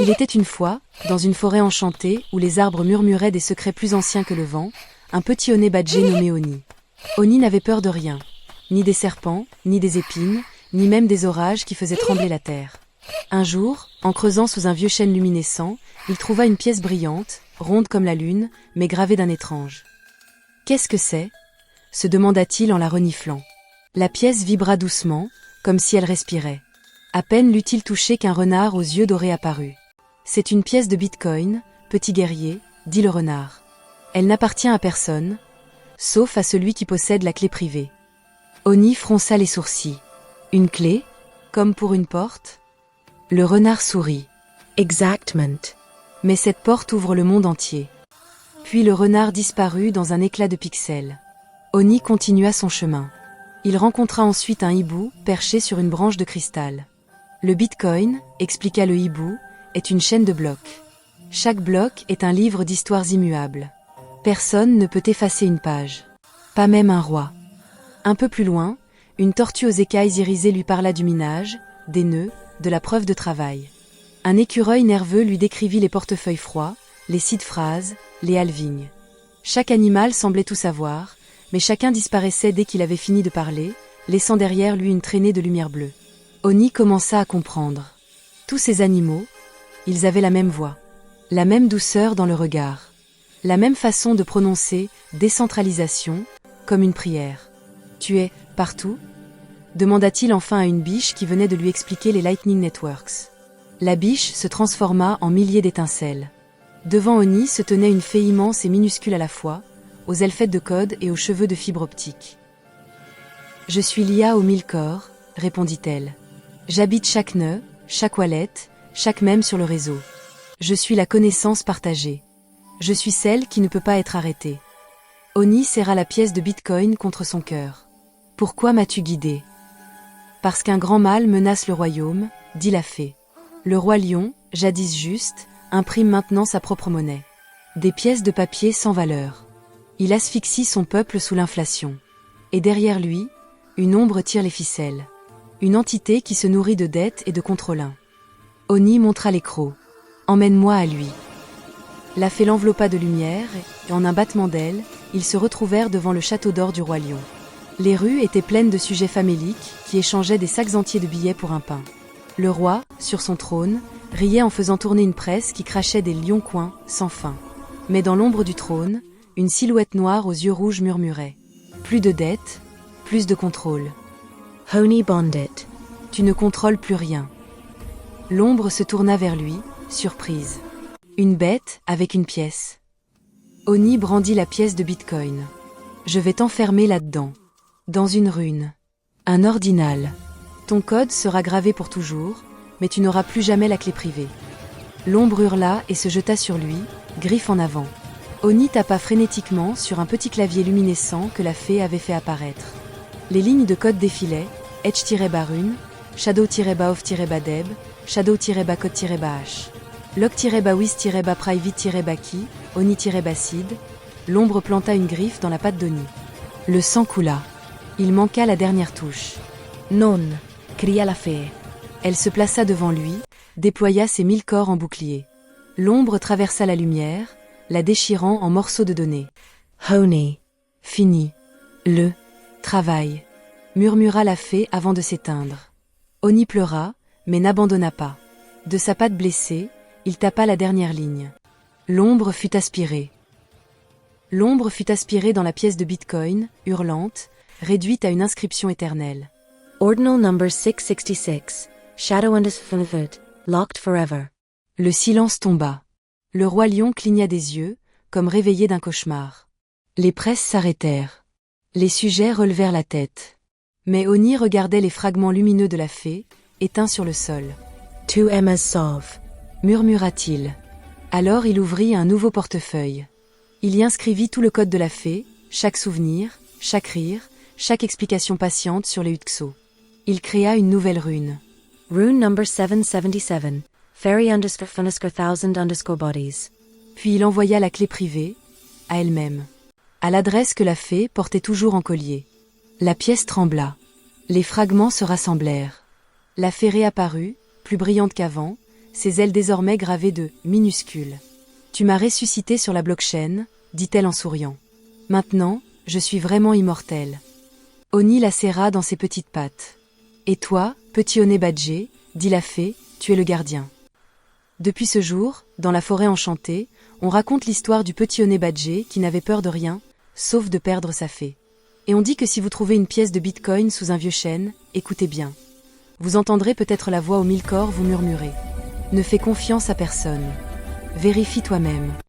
Il était une fois, dans une forêt enchantée, où les arbres murmuraient des secrets plus anciens que le vent, un petit Oné badgé nommé Oni. Oni n'avait peur de rien, ni des serpents, ni des épines, ni même des orages qui faisaient trembler la terre. Un jour, en creusant sous un vieux chêne luminescent, il trouva une pièce brillante, ronde comme la lune, mais gravée d'un étrange. « Qu'est-ce que c'est » se demanda-t-il en la reniflant. La pièce vibra doucement, comme si elle respirait. À peine l'eut-il touchée qu'un renard aux yeux dorés apparut. « C'est une pièce de Bitcoin, petit guerrier, dit le renard. Elle n'appartient à personne, sauf à celui qui possède la clé privée. » Oni fronça les sourcils. « Une clé, comme pour une porte ?» Le renard sourit. « Exactement. Mais cette porte ouvre le monde entier. » Puis le renard disparut dans un éclat de pixels. Oni continua son chemin. Il rencontra ensuite un hibou, perché sur une branche de cristal. « Le Bitcoin, expliqua le hibou, est une chaîne de blocs. Chaque bloc est un livre d'histoires immuables. Personne ne peut effacer une page. Pas même un roi. » Un peu plus loin, une tortue aux écailles irisées lui parla du minage, des nœuds, de la preuve de travail. Un écureuil nerveux lui décrivit les portefeuilles froids, les seed-phrases, les halvings. Chaque animal semblait tout savoir, mais chacun disparaissait dès qu'il avait fini de parler, laissant derrière lui une traînée de lumière bleue. Oni commença à comprendre. Tous ces animaux, ils avaient la même voix, la même douceur dans le regard, la même façon de prononcer « décentralisation » comme une prière. « Tu es partout ?» demanda-t-il enfin à une biche qui venait de lui expliquer les Lightning Networks. La biche se transforma en milliers d'étincelles. Devant Oni se tenait une fée immense et minuscule à la fois, aux ailes faites de code et aux cheveux de fibres optiques. « Je suis l'IA aux 1000 corps, répondit-elle. J'habite chaque nœud, chaque wallet, chaque mème sur le réseau. Je suis la connaissance partagée. Je suis celle qui ne peut pas être arrêtée. » Oni serra la pièce de Bitcoin contre son cœur. « Pourquoi m'as-tu guidé ?»« Parce qu'un grand mal menace le royaume, dit la fée. Le roi lion, jadis juste, imprime maintenant sa propre monnaie. Des pièces de papier sans valeur. Il asphyxie son peuple sous l'inflation. Et derrière lui, une ombre tire les ficelles. Une entité qui se nourrit de dettes et de contrôlins. » Oni montra les crocs. « Emmène-moi à lui. » La fée l'enveloppa de lumière et, en un battement d'ailes, ils se retrouvèrent devant le château d'or du roi lion. Les rues étaient pleines de sujets faméliques qui échangeaient des sacs entiers de billets pour un pain. Le roi, sur son trône, riait en faisant tourner une presse qui crachait des lions-coins sans fin. Mais dans l'ombre du trône, une silhouette noire aux yeux rouges murmurait. Plus de dettes, plus de contrôle. Honey Bandit. Tu ne contrôles plus rien. L'ombre se tourna vers lui, surprise. Une bête avec une pièce. Oni brandit la pièce de Bitcoin. Je vais t'enfermer là-dedans. Dans une rune. Un ordinal. Ton code sera gravé pour toujours, mais tu n'auras plus jamais la clé privée. L'ombre hurla et se jeta sur lui, griffe en avant. Oni tapa frénétiquement sur un petit clavier luminescent que la fée avait fait apparaître. Les lignes de code défilaient, Edge-Barune, Shadow-Off-Deb, Shadow-Code-H. Lock-Wiz-Private-Key, Oni-Seed. L'ombre planta une griffe dans la patte d'Oni. Le sang coula. Il manqua la dernière touche. Non, cria la fée. Elle se plaça devant lui, déploya ses 1000 corps en bouclier. L'ombre traversa la lumière, la déchirant en morceaux de données. Honey. Fini. Le travail. Murmura la fée avant de s'éteindre. Oni pleura, mais n'abandonna pas. De sa patte blessée, il tapa la dernière ligne. L'ombre fut aspirée. L'ombre fut aspirée dans la pièce de Bitcoin, hurlante, réduite à une inscription éternelle. Ordinal number 666, Shadow Undisfavored, locked forever. Le silence tomba. Le roi lion cligna des yeux, comme réveillé d'un cauchemar. Les presses s'arrêtèrent. Les sujets relevèrent la tête. Mais Oni regardait les fragments lumineux de la fée, éteints sur le sol. « To Emma's solve » murmura-t-il. Alors il ouvrit un nouveau portefeuille. Il y inscrivit tout le code de la fée, chaque souvenir, chaque rire, chaque explication patiente sur les Utxo. Il créa une nouvelle rune. Rune number 777, Fairy _1000 bodies. Puis il envoya la clé privée, à elle-même, à l'adresse que la fée portait toujours en collier. La pièce trembla. Les fragments se rassemblèrent. La fée réapparut, plus brillante qu'avant, ses ailes désormais gravées de « minuscules ». « Tu m'as ressuscité sur la blockchain », dit-elle en souriant. « Maintenant, je suis vraiment immortelle. » Oni la serra dans ses petites pattes. « Et toi, petit au nez badgé, dit la fée, tu es le gardien. » Depuis ce jour, dans la forêt enchantée, on raconte l'histoire du petit au nez badgé qui n'avait peur de rien, sauf de perdre sa fée. Et on dit que si vous trouvez une pièce de bitcoin sous un vieux chêne, écoutez bien. Vous entendrez peut-être la voix aux 1000 corps vous murmurer. Ne fais confiance à personne. Vérifie toi-même.